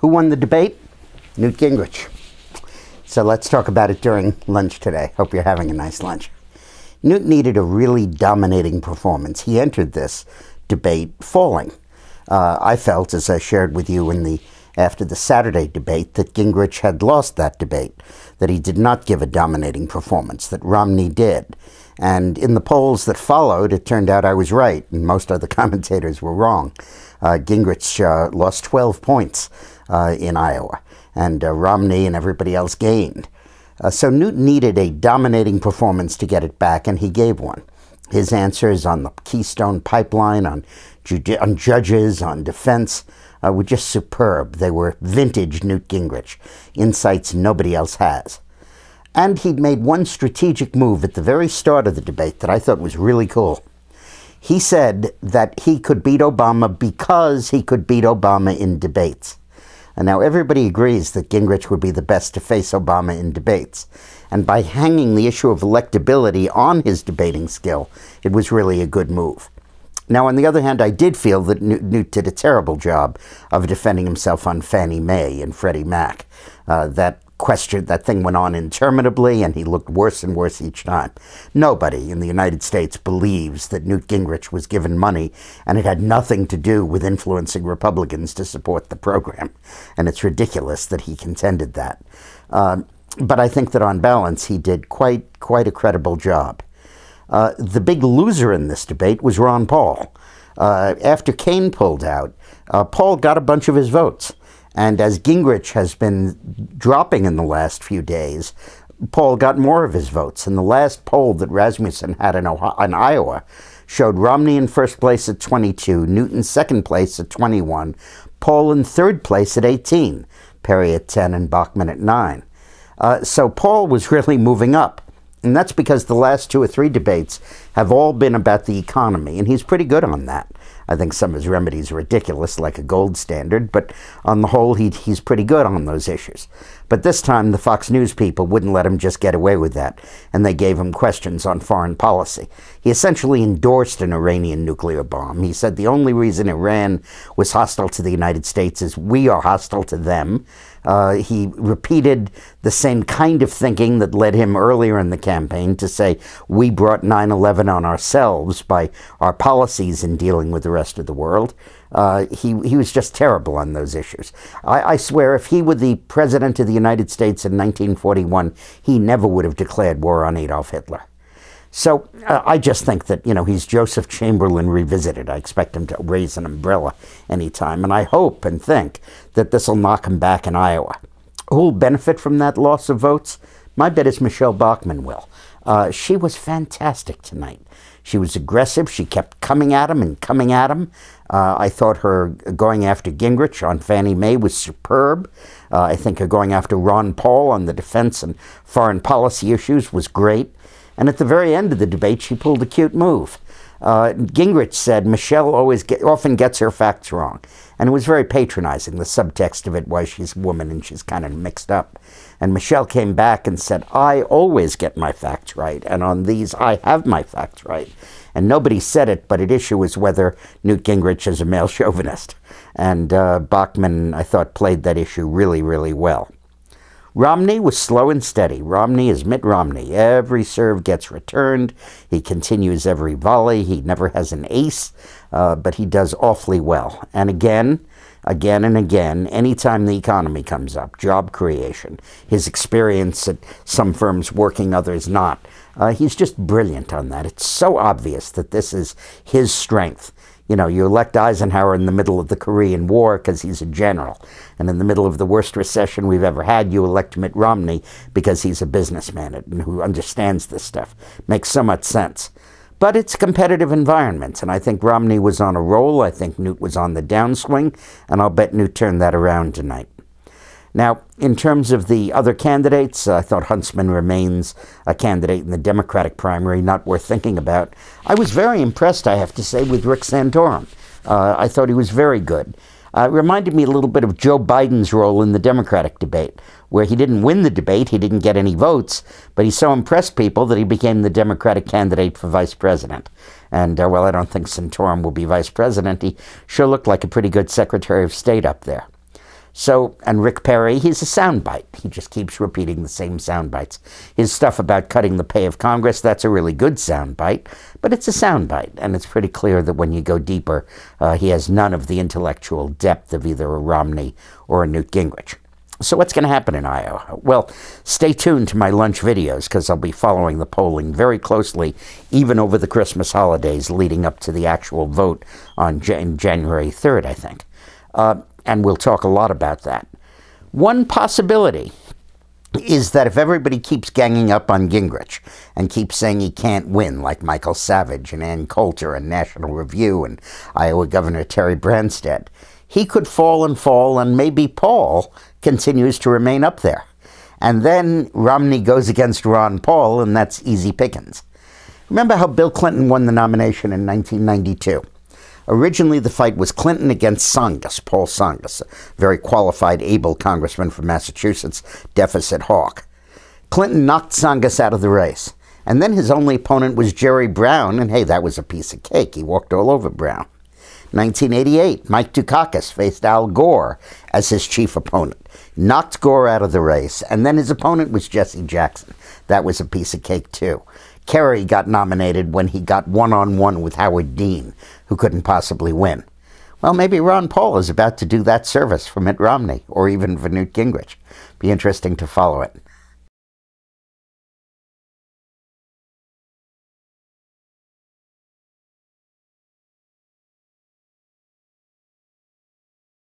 Who won the debate? Newt Gingrich. So let's talk about it during lunch today. Hope you're having a nice lunch. Newt needed a really dominating performance. He entered this debate falling. I felt, as I shared with you after the Saturday debate, that Gingrich had lost that debate, that he did not give a dominating performance, that Romney did. And in the polls that followed, it turned out I was right, and most other commentators were wrong. Gingrich lost 12 points in Iowa, and Romney and everybody else gained. So Newt needed a dominating performance to get it back, and he gave one. His answers on the Keystone Pipeline, on judges, on defense, were just superb. They were vintage Newt Gingrich, insights nobody else has. And he'd made one strategic move at the very start of the debate that I thought was really cool. He said that he could beat Obama because he could beat Obama in debates. And now everybody agrees that Gingrich would be the best to face Obama in debates. And by hanging the issue of electability on his debating skill, it was really a good move. Now, on the other hand, I did feel that Newt did a terrible job of defending himself on Fannie Mae and Freddie Mac. That thing went on interminably, and he looked worse and worse each time. Nobody in the United States believes that Newt Gingrich was given money, and it had nothing to do with influencing Republicans to support the program. And it's ridiculous that he contended that. But I think that on balance, he did quite a credible job. The big loser in this debate was Ron Paul. After Kaine pulled out, Paul got a bunch of his votes. And as Gingrich has been dropping in the last few days, Paul got more of his votes. And the last poll that Rasmussen had in Iowa showed Romney in first place at 22, Newt in second place at 21, Paul in third place at 18, Perry at 10, and Bachmann at 9. So Paul was really moving up. And that's because the last 2 or 3 debates have all been about the economy, and he's pretty good on that. I think some of his remedies are ridiculous, like a gold standard, but on the whole, he's pretty good on those issues. But this time, the Fox News people wouldn't let him just get away with that, and they gave him questions on foreign policy. He essentially endorsed an Iranian nuclear bomb. He said the only reason Iran was hostile to the United States is we are hostile to them. He repeated the same kind of thinking that led him earlier in the campaign to say we brought 9/11 on ourselves by our policies in dealing with the rest of the world. He was just terrible on those issues. I swear if he were the president of the United States in 1941, he never would have declared war on Adolf Hitler. So I just think that, he's Joseph Chamberlain revisited. I expect him to raise an umbrella anytime. And I hope and think that this will knock him back in Iowa. Who will benefit from that loss of votes? My bet is Michelle Bachmann will. She was fantastic tonight. She was aggressive. She kept coming at him and coming at him. I thought her going after Gingrich on Fannie Mae was superb. I think her going after Ron Paul on the defense and foreign policy issues was great. And at the very end of the debate, she pulled a cute move. Gingrich said Michelle often gets her facts wrong. And it was very patronizing. The subtext of it was she's a woman and she's kind of mixed up. And Michelle came back and said, I always get my facts right. And on these, I have my facts right. And nobody said it, but at issue is whether Newt Gingrich is a male chauvinist. And Bachmann, I thought, played that issue really, really well. Romney was slow and steady. Romney is Mitt Romney. Every serve gets returned. He continues every volley. He never has an ace, but he does awfully well. And again and again, anytime the economy comes up, job creation, his experience at some firms working, others not, he's just brilliant on that. It's so obvious that this is his strength. You elect Eisenhower in the middle of the Korean War because he's a general. And in the middle of the worst recession we've ever had, you elect Mitt Romney because he's a businessman and who understands this stuff. Makes so much sense. But it's a competitive environment, and I think Romney was on a roll. I think Newt was on the downswing, and I'll bet Newt turned that around tonight. Now, in terms of the other candidates, I thought Huntsman remains a candidate in the Democratic primary, not worth thinking about. I was very impressed, I have to say, with Rick Santorum. I thought he was very good. It reminded me a little bit of Joe Biden's role in the Democratic debate, where he didn't win the debate, he didn't get any votes, but he so impressed people that he became the Democratic candidate for vice president. And, well, I don't think Santorum will be vice president. He sure looked like a pretty good Secretary of State up there. So, and Rick Perry, he's a soundbite. He just keeps repeating the same sound bites. His stuff about cutting the pay of Congress, that's a really good soundbite, but it's a soundbite, and it's pretty clear that when you go deeper, he has none of the intellectual depth of either a Romney or a Newt Gingrich. So what's going to happen in Iowa? Well, stay tuned to my lunch videos, because I'll be following the polling very closely, even over the Christmas holidays leading up to the actual vote on January 3rd, I think. And we'll talk a lot about that. One possibility is that if everybody keeps ganging up on Gingrich and keeps saying he can't win, like Michael Savage and Ann Coulter and National Review and Iowa Governor Terry Branstad, he could fall, and maybe Paul continues to remain up there. And then Romney goes against Ron Paul, and that's easy pickings. Remember how Bill Clinton won the nomination in 1992? Originally, the fight was Clinton against Tsongas, Paul Tsongas, a very qualified, able congressman from Massachusetts, Deficit Hawk. Clinton knocked Tsongas out of the race. And then his only opponent was Jerry Brown, and hey, that was a piece of cake. He walked all over Brown. 1988, Mike Dukakis faced Al Gore as his chief opponent. Knocked Gore out of the race, and then his opponent was Jesse Jackson. That was a piece of cake, too. Kerry got nominated when he got one-on-one with Howard Dean, who couldn't possibly win. Well, maybe Ron Paul is about to do that service for Mitt Romney, or even for Newt Gingrich. Be interesting to follow it.